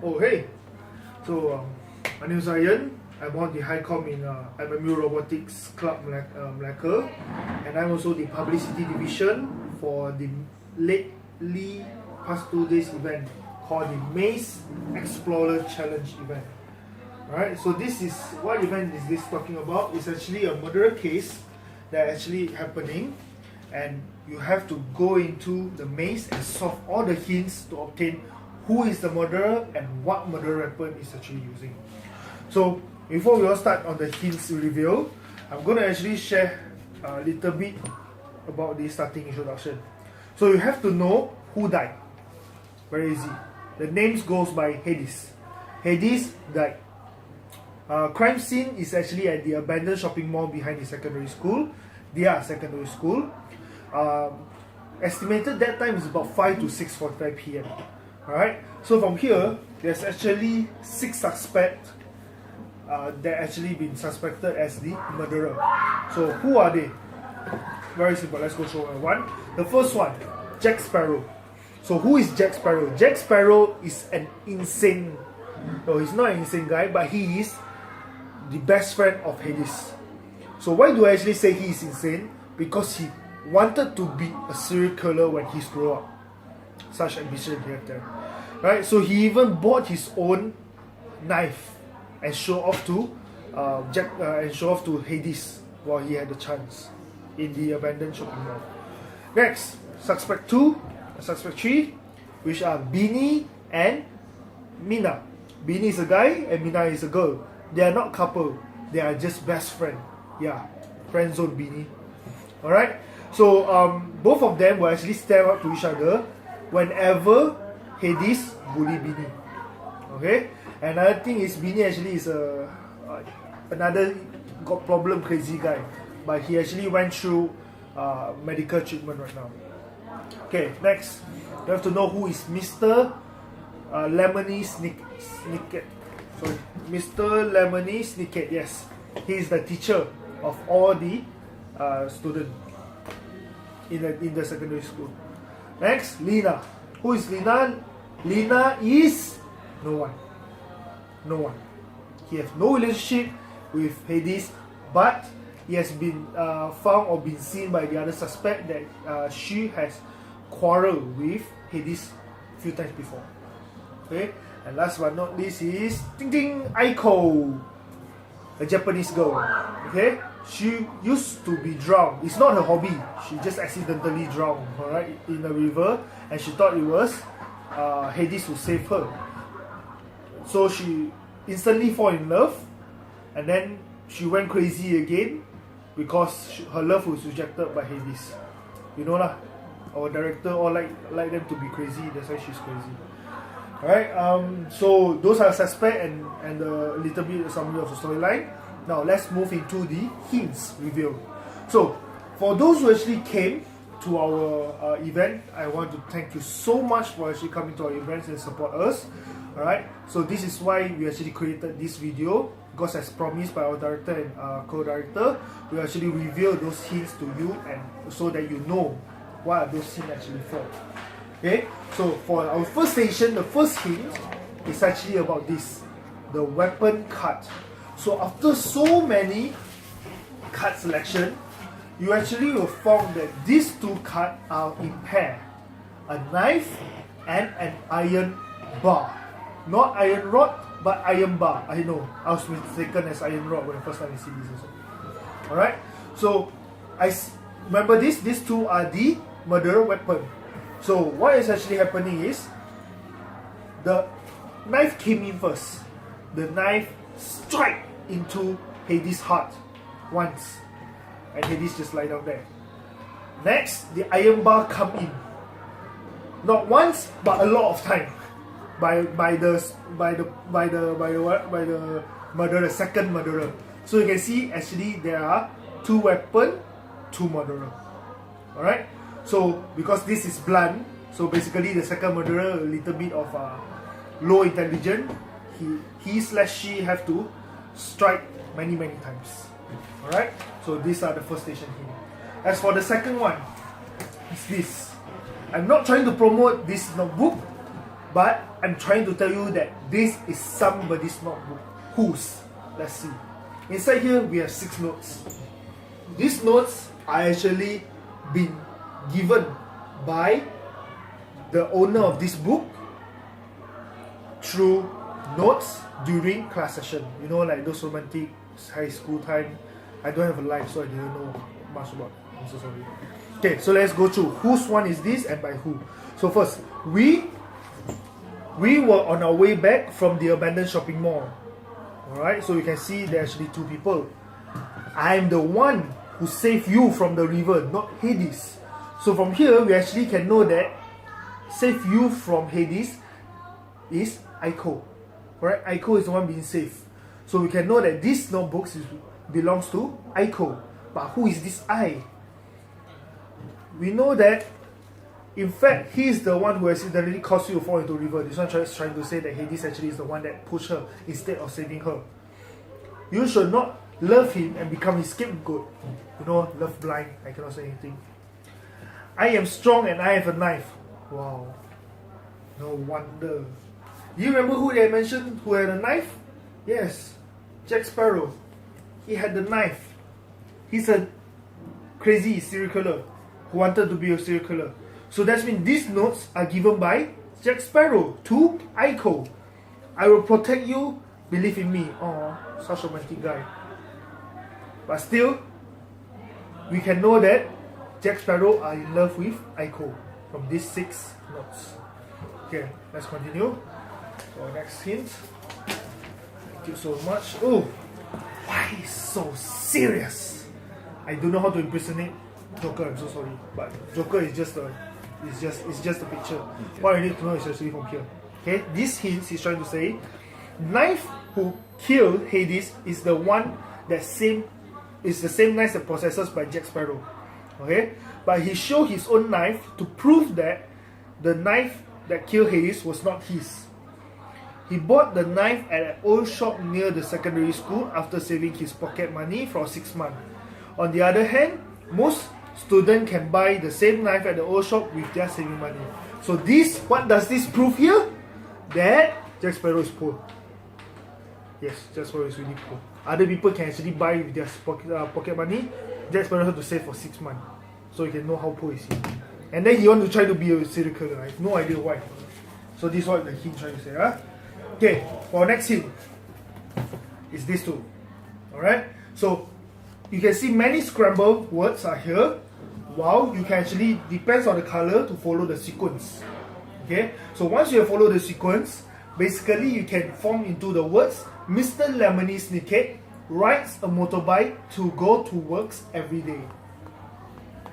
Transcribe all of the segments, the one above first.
Oh hey, so my name is Ryan. I'm on the High Com in MMU Robotics Club Melaka, and I'm also the Publicity Division for the lately past 2 days event called the Maze Xplorer Challenge event. Alright, so this is, what event is this talking about? It's actually a murder case that actually happening, and you have to go into the maze and solve all the hints to obtain who is the murderer and what murder weapon is actually using. So before we all start on the hints reveal, I'm going to actually share a little bit about the starting introduction. So you have to know who died. Very easy. The names goes by Hades. Hades died. Crime scene is actually at the abandoned shopping mall behind the secondary school. Their secondary school. Estimated that time is about 5 to 6:45 p.m. Alright, so from here, there's actually 6 suspects that actually been suspected as the murderer. So who are they? Very simple, let's go through one. The first one, Jack Sparrow. So who is Jack Sparrow? Jack Sparrow is an insane, no, he's not an insane guy, but he is the best friend of Hades. So why do I actually say he is insane? Because he wanted to be a serial killer when he grew up. Such ambition he had there. Right? So he even bought his own knife and show off to Hades while he had the chance in the abandoned shopping mall. Next, suspect 2 and suspect 3, which are Beanee and Mynah. Beanee is a guy and Mynah is a girl. They are not couple, they are just best friend. Yeah, friend zone Beanee. Alright, so both of them will actually stare up to each other whenever Hades bully Beanee. Okay, another thing is Beanee actually is another got problem crazy guy, but he actually went through medical treatment right now. Okay, next you have to know who is Mr Lemony Snicket. Sorry, Mr Lemony Snicket. Yes, he is the teacher of all the students in the secondary school. Next, Lynah. Who is Lynah? Lynah is no one. No one. He has no relationship with Hades, but he has been found or been seen by the other suspect that she has quarreled with Hades a few times before. Okay, and last but not least is Aiko, a Japanese girl. Okay, she used to be drowned. It's not her hobby. She just accidentally drowned, alright, in a river, and she thought it was Hades who saved her. So she instantly fall in love, and then she went crazy again because her love was rejected by Hades. You know lah, our director all like them to be crazy. That's why she's crazy. Alright, so those are suspect and a little bit summary of the storyline. Now let's move into the hints reveal. So for those who actually came to our event, I want to thank you so much for actually coming to our events and support us. Alright, so this is why we actually created this video, because as promised by our director and co-director, we actually reveal those hints to you, and so that you know what are those hints actually for. Okay, so for our first station, the first hint is actually about this, the weapon card. So after so many card selection, you actually will find that these 2 cards are in pair, a knife and an iron bar. Not iron rod, but iron bar. I know, I was mistaken as iron rod when the first time I see this also. Alright, so I remember these 2 are the murder weapon. So what is actually happening is, the knife came in first. The knife strike into Hades' heart once, and Hades just lie down there. Next, the iron bar come in, not once but a lot of time, by the murderer, second murderer. So you can see actually there are 2 weapon, 2 murderer. Alright, so because this is blunt, so basically the second murderer a little bit of low intelligence. He/she have to strike many times. Alright, so these are the first station here. As for the second one, it's this. I'm not trying to promote this notebook, But I'm trying to tell you that this is somebody's notebook. Whose? Let's see. Inside here we have 6 notes. These notes are actually been given by the owner of this book through notes during class session. You know, like those romantic high school time. I don't have a life, so I didn't know much about it. I'm so sorry. Okay, so let's go through whose one is this and by who. So first, we were on our way back from the abandoned shopping mall. Alright, so you can see there are actually 2 people. I'm the one who saved you from the river, not Hades. So from here, we actually can know that save you from Hades is Aiko. Alright, Aiko is the one being saved. So we can know that this notebook belongs to Aiko. But who is this I? We know that, in fact, he is the one who accidentally caused you to fall into the river. This one is trying to say that Hades actually is the one that pushed her instead of saving her. You should not love him and become his scapegoat. You know, love blind. I cannot say anything. I am strong and I have a knife. Wow. No wonder. Do you remember who they mentioned who had a knife? Yes. Jack Sparrow. He had the knife. He's a crazy serial killer who wanted to be a serial killer. So that means these notes are given by Jack Sparrow to Aiko. I will protect you, believe in me. Oh, such a romantic guy. But still, we can know that Jack Sparrow are in love with Aiko from these 6 notes. Okay, let's continue. So next hint. Thank you so much. Oh, why is so serious? I don't know how to impersonate Joker. I'm so sorry, but Joker is just a, it's just a picture. Okay. What I need to know is actually from here. Okay, this hint he's trying to say, knife who killed Hades is the one that is the same knife that possessed by Jack Sparrow. Okay, but he showed his own knife to prove that the knife that killed Hades was not his. He bought the knife at an old shop near the secondary school after saving his pocket money for 6 months. On the other hand, most students can buy the same knife at the old shop with their saving money. So this, what does this prove here? That Jack Sparrow is poor. Yes, Jack Sparrow is really poor. Other people can actually buy with their pocket money. Jack Sparrow has to save for 6 months. So you can know how poor is he. And then he want to try to be a serial killer. I have no idea why. So this is what the hint trying to say. Huh? Okay, for our next hint is this two. Alright, so you can see many scrambled words are here. While you can actually, depends on the color to follow the sequence. Okay, so once you have followed the sequence, basically you can form into the words Mr Lemony Snicket rides a motorbike to go to works every day.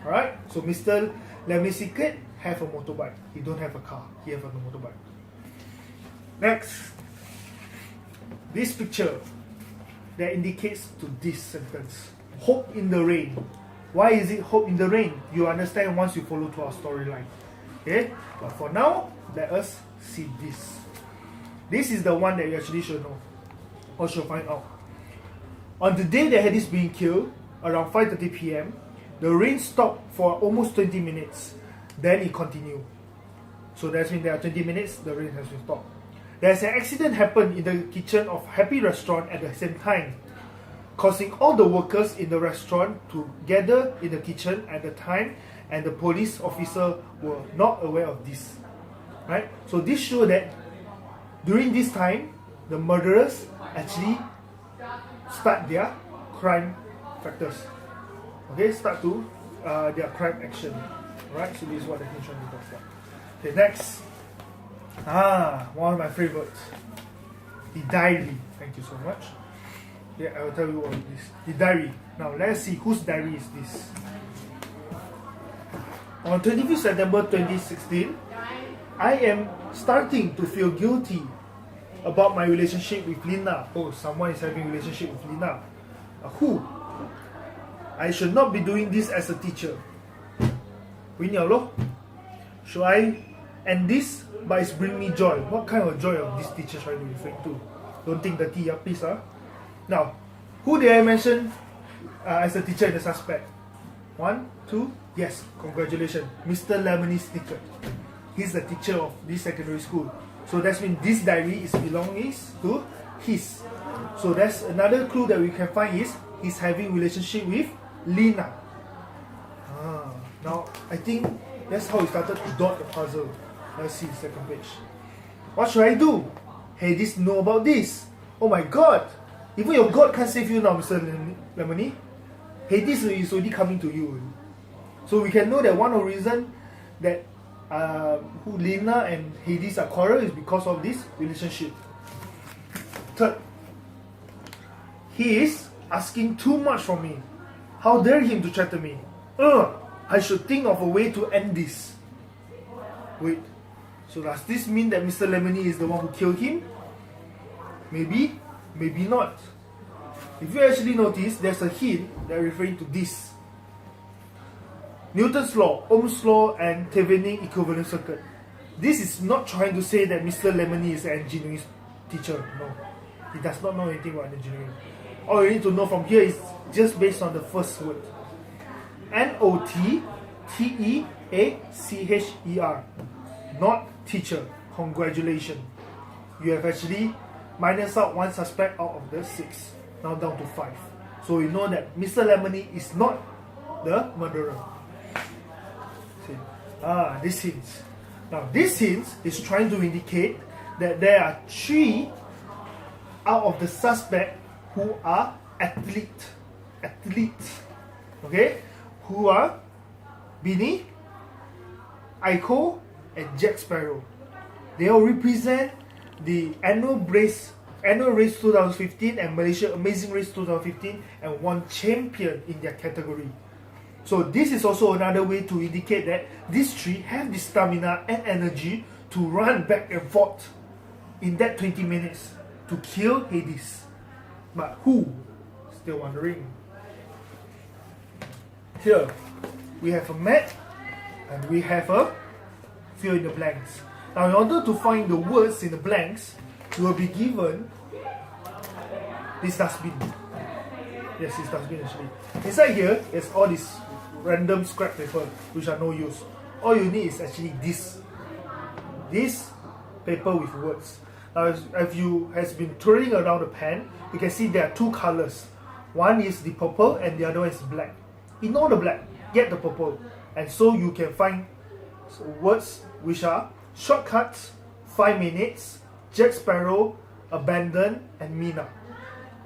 Alright, so Mr Lemony Snicket have a motorbike. He don't have a car, he have a motorbike. Next, this picture that indicates to this sentence, hope in the rain. Why is it hope in the rain? You understand once you follow to our storyline. Okay, but for now, let us see this. This is the one that you actually should know or should find out. On the day that Hades being killed, around 5:30 PM, the rain stopped for almost 20 minutes. Then it continued. So that means there are 20 minutes, the rain has been stopped. There's an accident happened in the kitchen of Happy Restaurant at the same time, causing all the workers in the restaurant to gather in the kitchen at the time, and the police officer were not aware of this. Right? So this shows that during this time, the murderers actually start their crime factors. Okay, start to their crime action. Alright, so this is what the hint trying to talk about. Okay, next. One of my favorites. The diary. Thank you so much. Yeah, I will tell you all of this. The diary. Now let's see whose diary is this. On 25th September 2016, I am starting to feel guilty about my relationship with Lynah. Oh, someone is having a relationship with Lynah. Who? I should not be doing this as a teacher. Should I end this? But it's bringing me joy. What kind of joy of this teacher trying to refer to? Don't think dirty, yeah, please. Now, who did I mention as a teacher in the suspect? 1, 2, yes, congratulations. Mr Lemony Snicket. He's the teacher of this secondary school. So that means this diary is belonging to his. So that's another clue that we can find is he's having relationship with Lynah. Now I think that's how we started to dot the puzzle. Let's see the second page. What should I do? Hades know about this. Oh my god! Even your god can't save you now, Mr. Lemony. Hades is already coming to you. So we can know that one of the reasons that who Lynah and Hades are quarrel is because of this relationship. Third, he is asking too much from me. How dare him to threaten me? I should think of a way to end this. Wait, so does this mean that Mr. Lemony is the one who killed him? Maybe, maybe not. If you actually notice, there's a hint that referring to this. Newton's law, Ohm's law, and Thevenin equivalent circuit. This is not trying to say that Mr. Lemony is an engineering teacher. No, he does not know anything about engineering. All you need to know from here is just based on the first word. N-O-T-T-E-A-C-H-E-R. Not teacher. Congratulations. You have actually minus out one suspect out of the 6. Now down to 5. So we know that Mr. Lemony is not the murderer. See? This hints. Now this hints is trying to indicate that there are 3 out of the suspect who are athletes. Okay? Who are Beanee, Aiko, and Jack Sparrow. They all represent the annual race 2015 and Malaysia Amazing Race 2015 and won champion in their category. So this is also another way to indicate that these 3 have the stamina and energy to run back and forth in that 20 minutes to kill Hades. But who? Still wondering. Here we have a map and we have a fill in the blanks. Now in order to find the words in the blanks, you will be given this dustbin. Yes, this dustbin actually. Inside here is all this random scrap paper which are no use. All you need is actually this paper with words. Now if you has been twirling around the pen, you can see there are 2 colors. One is the purple and the other one is black. Ignore the black, get the purple, and so you can find words which are shortcuts, 5 minutes, Jack Sparrow, abandon, and Mynah.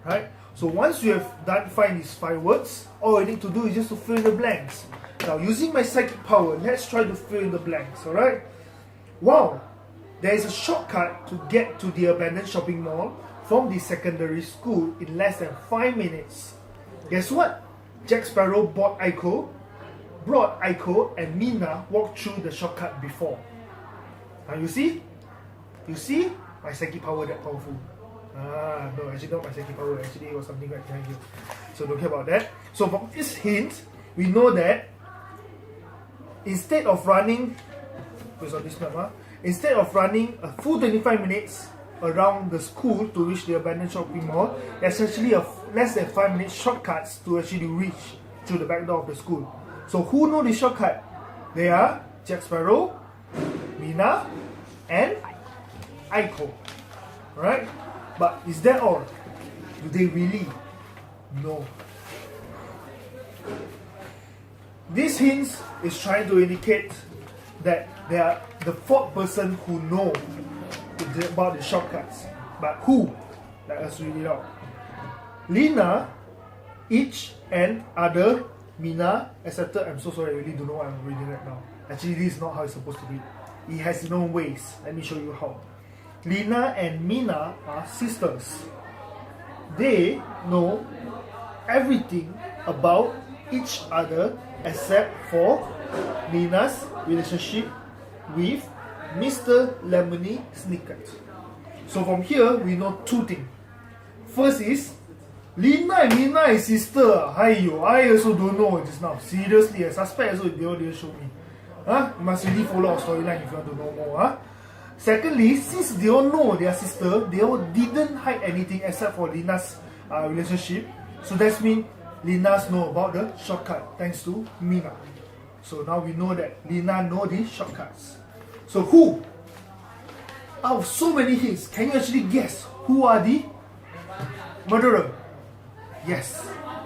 Right? So once you have done find these 5 words, all you need to do is just to fill in the blanks. Now using my psychic power, let's try to fill in the blanks. Alright? Wow! There is a shortcut to get to the abandoned shopping mall from the secondary school in less than 5 minutes. Guess what? Jack Sparrow brought Aiko, and Mynah walked through the shortcut before. Now you see? You see? My psychic power that powerful. No, actually not my psychic power. Actually it was something right behind here. So don't care about that. So from this hint, we know that instead of running, based on this map, instead of running a full 25 minutes around the school to reach the abandoned shopping mall, there's actually a less than 5 minute shortcuts to actually reach through the back door of the school. So who know the shortcut? They are Jack Sparrow, Mynah, and Aiko. Alright? But is that all? Do they really? No. This hint is trying to indicate that they are the 4th person who know about the shortcuts. But who? Let us read it out. Lynah, each and other, Mynah, etc. I'm so sorry, I really don't know what I'm reading right now. Actually, this is not how it's supposed to be. It has its own ways. Let me show you how. Lynah and Mynah are sisters. They know everything about each other except for Lynah's relationship with Mr. Lemony Snicket. So from here, we know 2 things. First is, Lynah and Mynah is sister. Aiyo, I also don't know just now. Seriously, a suspect also they all didn't show me. You must really follow our storyline if you want to know more. Secondly, since they all know they are sister, they all didn't hide anything except for Lynah's relationship. So that means Lynah knows about the shortcut thanks to Mynah. So now we know that Lynah knows the shortcuts. So who? out of so many hints, can you actually guess who are the murderer? Yes,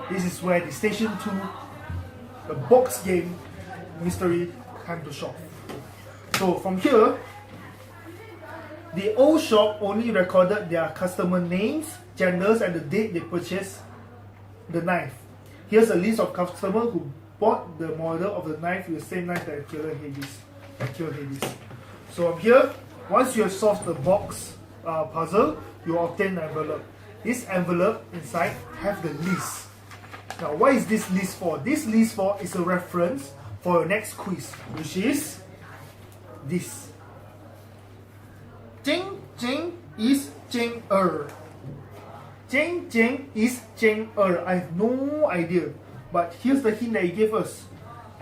this is where the Station 2, the box game mystery come to shop. So from here, the old shop only recorded their customer names, genders, and the date they purchased the knife. Here's a list of customers who bought the model of the knife with the same knife that killed Hades. So from here, once you have solved the box puzzle, you obtain an envelope. This envelope inside have the list. Now, what is this list for? This list for is a reference for your next quiz, which is this. Jing Jing is Jing Jing Jing is Jing I have no idea, but here's the hint that he gave us.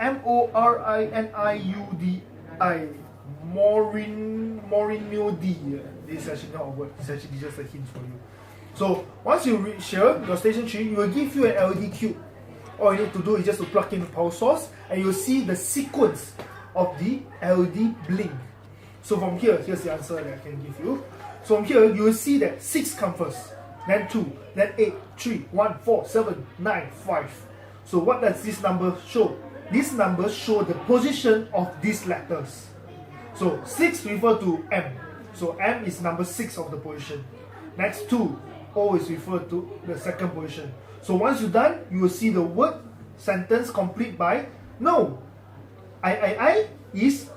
Moriniudi. Moriniudi. This is actually not a word, it's actually just a hint for you. So once you reach here, your station 3, it will give you an LED cube. All you need to do is just to plug in the power source and you'll see the sequence of the LED blink. So from here, here's the answer that I can give you. So from here, you will see that 6 come first, then 2, then 8, 3, 1, 4, 7, 9, 5. So what does this number show? These numbers show the position of these letters. So 6 refer to M. So M is number 6 of the position. Next 2, O is referred to the second position. So once you're done, you will see the word sentence complete by no. I is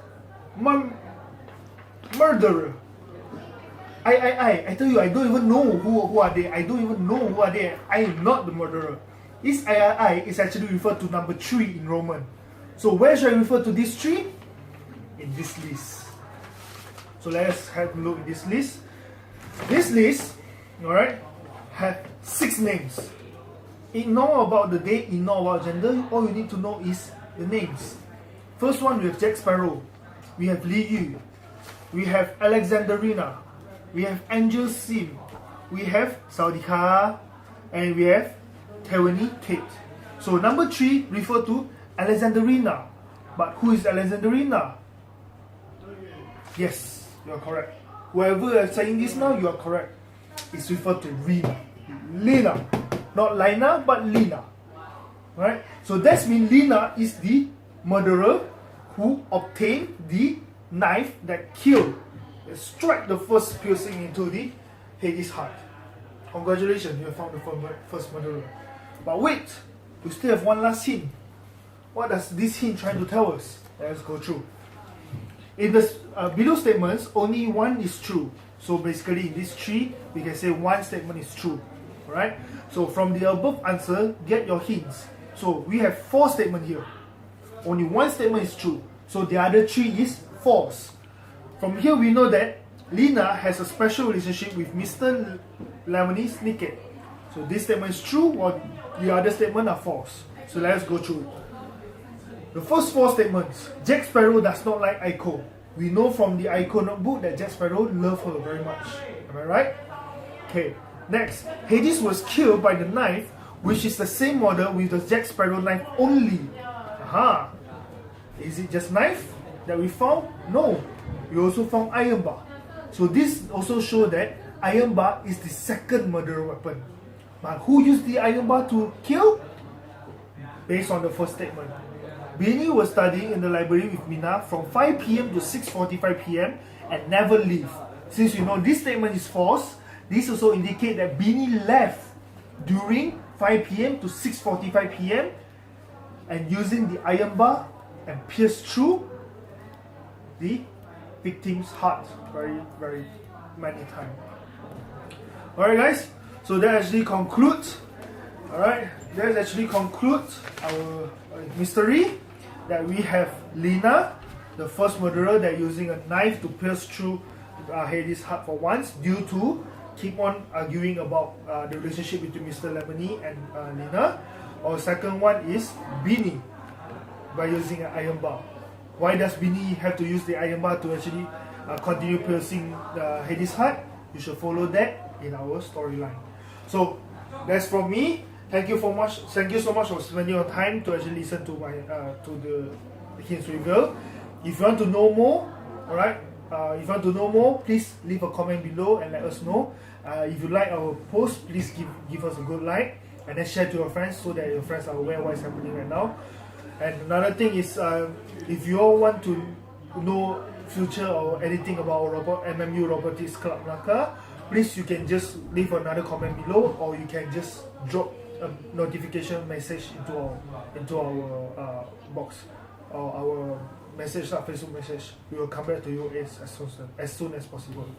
murderer. I tell you, I don't even know who are they. I don't even know who are they. I am not the murderer. This I is actually referred to number 3 in Roman. So where should I refer to this 3? In this list. So let's have a look at this list. This list, alright, have 6 names. Ignore about the date, ignore about gender. All you need to know is the names. First one, we have Jack Sparrow. We have Li Yu. We have Alexandrina. We have Angel Sim. We have Saudika. And we have Taiwanese Kate. So number 3 refer to Alexandrina. But who is Alexandrina? Yes, you are correct. Whoever is saying this now, you are correct. It's referred to Rina. Lynah. Not Lynah, but Lynah. Right? So that means Lynah is the murderer who obtained the knife that killed, that struck the first piercing into the Hades' heart. Congratulations, you have found the first murderer. But wait, we still have one last hint. What does this hint try to tell us? Let's go through. In the below statements, only one is true. So basically in these 3, we can say one statement is true. Right? So from the above answer, get your hints. So we have 4 statements here. Only one statement is true. So the other 3 is false. From here we know that Lynah has a special relationship with Mr Lemony Snicket. So this statement is true while the other statements are false. So let's go through it. The first 4 statements. Jack Sparrow does not like Aiko. We know from the Aiko notebook that Jack Sparrow loves her very much. Am I right? Okay. Next, Hades was killed by the knife, which is the same model with the Jack Sparrow knife only. Aha! Is it just knife that we found? No. We also found iron bar. So this also shows that iron bar is the second murder weapon. But who used the iron bar to kill? Based on the first statement. Beanee was studying in the library with Mynah from 5 PM to 6:45 PM and never leave. Since you know this statement is false, this also indicates that Beanee left during 5 PM to 6:45 PM and using the iron bar and pierced through the victim's heart very, very many times. Alright guys, so that actually concludes our mystery that we have Lynah, the first murderer that using a knife to pierce through Hades' heart for once due to keep on arguing about the relationship between Mr Lemony and Lynah. Or second one is Beanee by using an iron bar. Why does Beanee have to use the iron bar to actually continue piercing Hades' heart? You should follow that in our storyline. So that's from me. Thank you so much for spending your time to actually listen to my to the hints reveal. If you want to know more, alright, if you want to know more, please leave a comment below and let us know. If you like our post, please give us a good like and then share to your friends so that your friends are aware what is happening right now. And another thing is, if you all want to know future or anything about MMU Robotics Club Melaka, please you can just leave another comment below, or you can just drop a notification message into our box or our message, Facebook message. We will come back to you as soon as possible.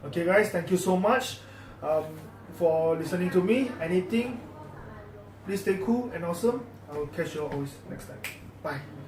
Okay guys, thank you so much for listening to me. Anything, please stay cool and awesome. I will catch you all always next time. Bye.